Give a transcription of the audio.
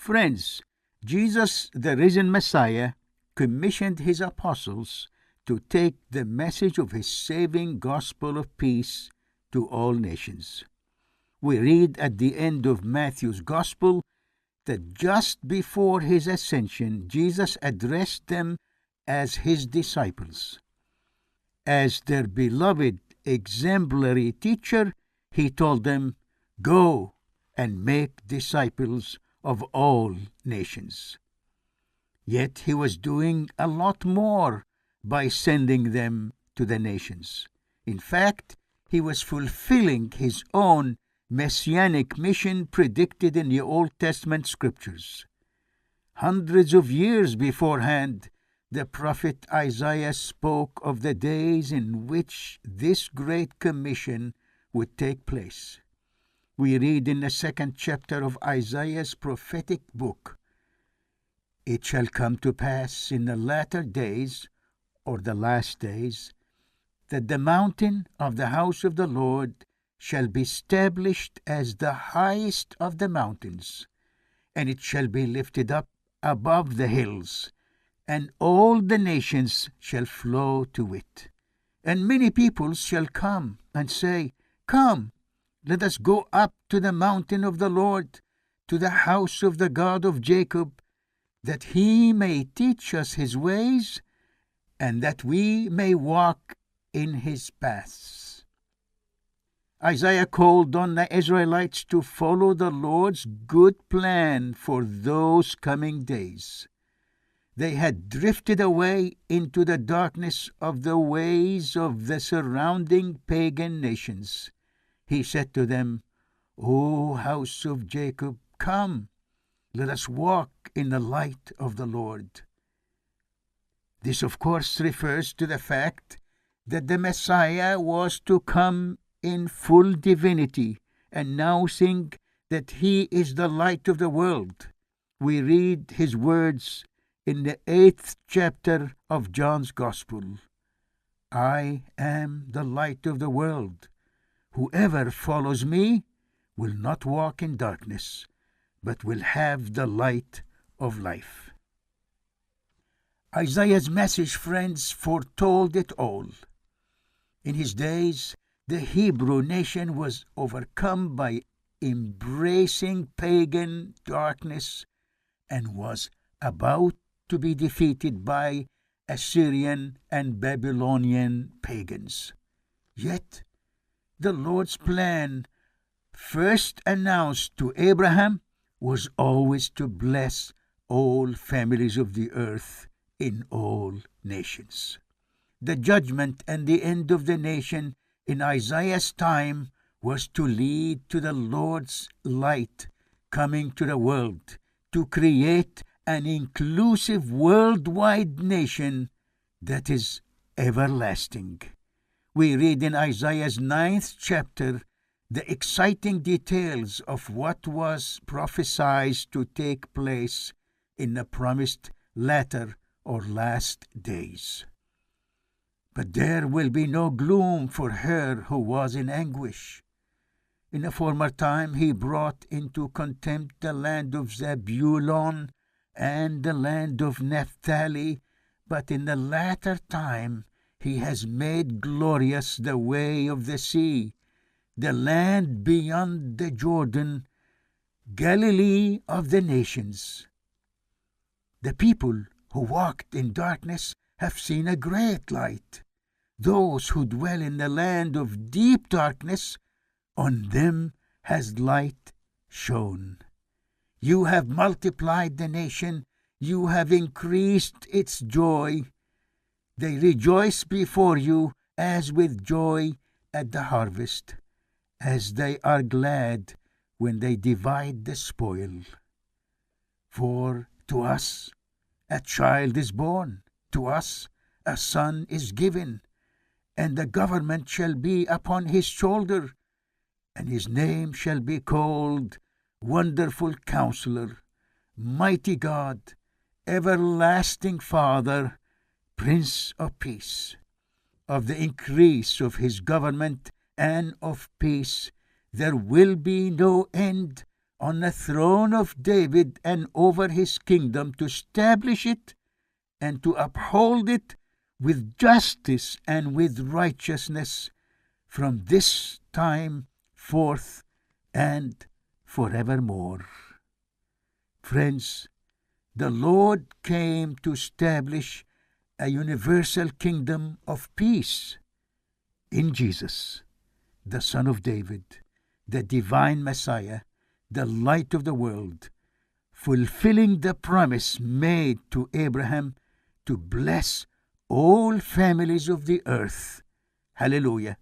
Friends, Jesus, the risen Messiah, commissioned his apostles to take the message of his saving gospel of peace to all nations. We read at the end of Matthew's gospel that just before his ascension, Jesus addressed them as his disciples. As their beloved exemplary teacher, he told them, "Go and make disciples of all nations." Yet he was doing a lot more by sending them to the nations. In fact, he was fulfilling his own messianic mission predicted in the Old Testament scriptures. Hundreds of years beforehand, the prophet Isaiah spoke of the days in which this great commission would take place. We read in the 2nd chapter of Isaiah's prophetic book, "It shall come to pass in the latter days," or the last days, "that the mountain of the house of the Lord shall be established as the highest of the mountains, and it shall be lifted up above the hills, and all the nations shall flow to it. And many peoples shall come and say, Come, let us go up to the mountain of the Lord, to the house of the God of Jacob, that he may teach us his ways, and that we may walk in his paths." Isaiah called on the Israelites to follow the Lord's good plan for those coming days. They had drifted away into the darkness of the ways of the surrounding pagan nations. He said to them, "O house of Jacob, come, let us walk in the light of the Lord." This, of course, refers to the fact that the Messiah was to come in full divinity, announcing that he is the light of the world. We read his words in the 8th chapter of John's Gospel. "I am the light of the world. Whoever follows me will not walk in darkness, but will have the light of life." Isaiah's message, friends, foretold it all. In his days, the Hebrew nation was overcome by embracing pagan darkness and was about to be defeated by Assyrian and Babylonian pagans. Yet, the Lord's plan, first announced to Abraham, was always to bless all families of the earth in all nations. The judgment and the end of the nation in Isaiah's time was to lead to the Lord's light coming to the world, to create an inclusive worldwide nation that is everlasting. We read in Isaiah's 9th chapter the exciting details of what was prophesied to take place in the promised latter or last days. But there will be no gloom for her who was in anguish. In a former time he brought into contempt the land of Zebulun and the land of Naphtali, but in the latter time he has made glorious the way of the sea, the land beyond the Jordan, Galilee of the nations. The people who walked in darkness have seen a great light. Those who dwell in the land of deep darkness, on them has light shone. You have multiplied the nation, you have increased its joy. They rejoice before you as with joy at the harvest, as they are glad when they divide the spoil. For to us a child is born, to us a son is given, and the government shall be upon his shoulder, and his name shall be called Wonderful Counselor, Mighty God, Everlasting Father, Prince of Peace. Of the increase of his government and of peace there will be no end on the throne of David and over his kingdom, to establish it and to uphold it with justice and with righteousness from this time forth and forevermore. Friends, the Lord came to establish a universal kingdom of peace in Jesus, the Son of David, the divine Messiah, the light of the world, fulfilling the promise made to Abraham to bless all families of the earth. Hallelujah.